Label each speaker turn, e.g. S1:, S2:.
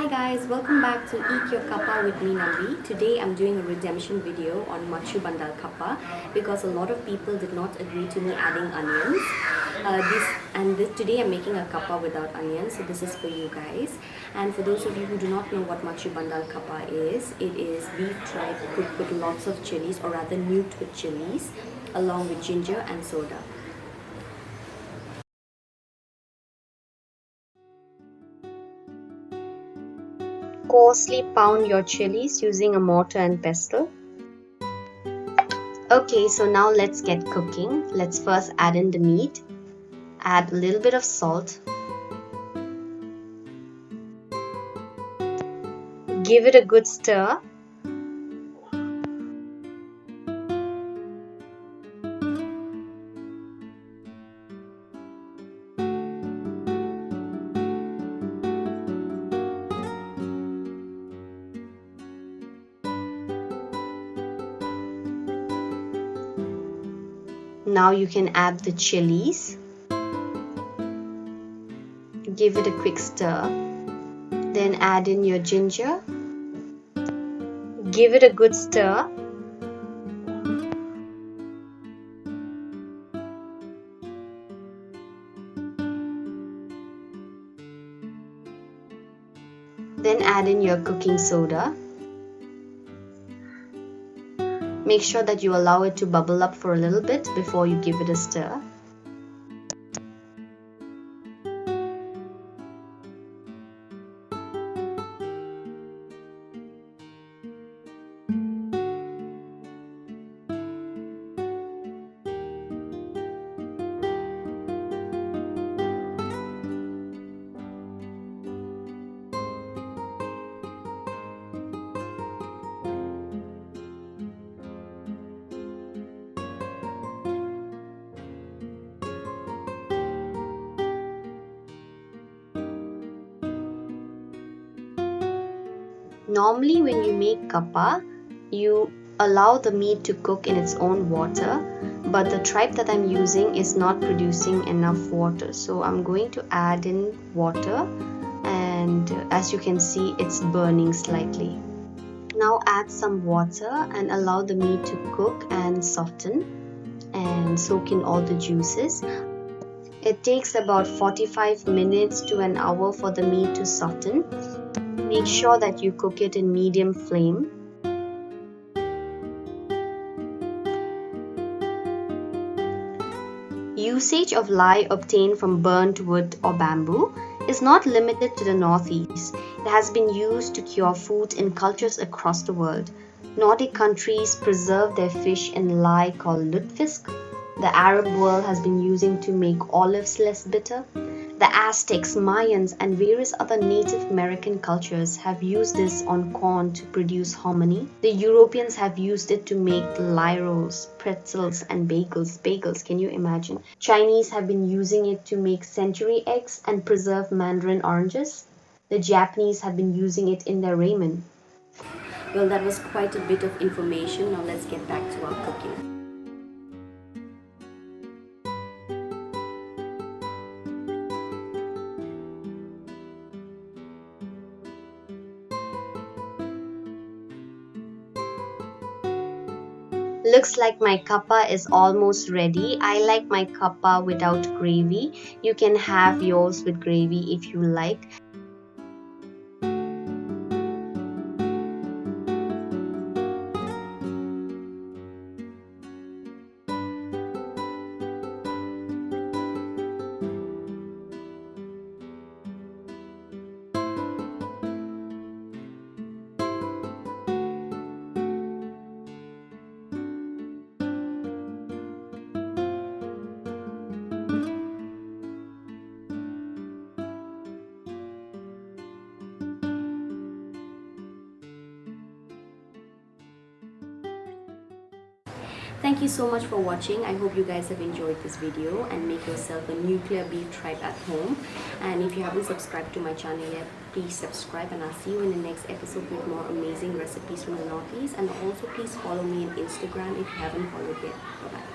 S1: Hi guys, welcome back to Eat Your Kappa with me Nambi. Today I'm doing a redemption video on Machu Bandal Kappa because a lot of people did not agree to me adding onions. Today I'm making a kappa without onions, so this is for you guys. And for those of you who do not know what Machu Bandal Kappa is, it is beef tripe cooked with lots of chilies, or rather nuked with chilies, along with ginger and soda. Coarsely pound your chilies using a mortar and pestle. Okay, so now let's get cooking. Let's first add in the meat. Add a little bit of salt. Give it a good stir. Now you can add the chilies. Give it a quick stir. Then add in your ginger. Give it a good stir. Then add in your cooking soda. Make sure that you allow it to bubble up for a little bit before you give it a stir. Normally when you make kappa, you allow the meat to cook in its own water, but the tripe that I'm using is not producing enough water, so I'm going to add in water, and as you can see, it's burning slightly. Now add some water and allow the meat to cook and soften and soak in all the juices. It takes about 45 minutes to an hour for the meat to soften. Make sure that you cook it in medium flame. Usage of lye obtained from burnt wood or bamboo is not limited to the Northeast. It has been used to cure food in cultures across the world. Nordic countries preserve their fish in lye called lutefisk. The Arab world has been using to make olives less bitter. The Aztecs, Mayans, and various other Native American cultures have used this on corn to produce hominy. The Europeans have used it to make lye rolls, pretzels, and bagels. Bagels, can you imagine? Chinese have been using it to make century eggs and preserve mandarin oranges. The Japanese have been using it in their ramen. Well, that was quite a bit of information. Now let's get back to our cooking. Looks like my kappa is almost ready. I like my kappa without gravy. You can have yours with gravy if you like. Thank you so much for watching. I hope you guys have enjoyed this video and make yourself a nuclear beef tripe at home. And if you haven't subscribed to my channel yet, please subscribe, and I'll see you in the next episode with more amazing recipes from the Northeast. And also please follow me on Instagram if you haven't followed yet. Bye bye.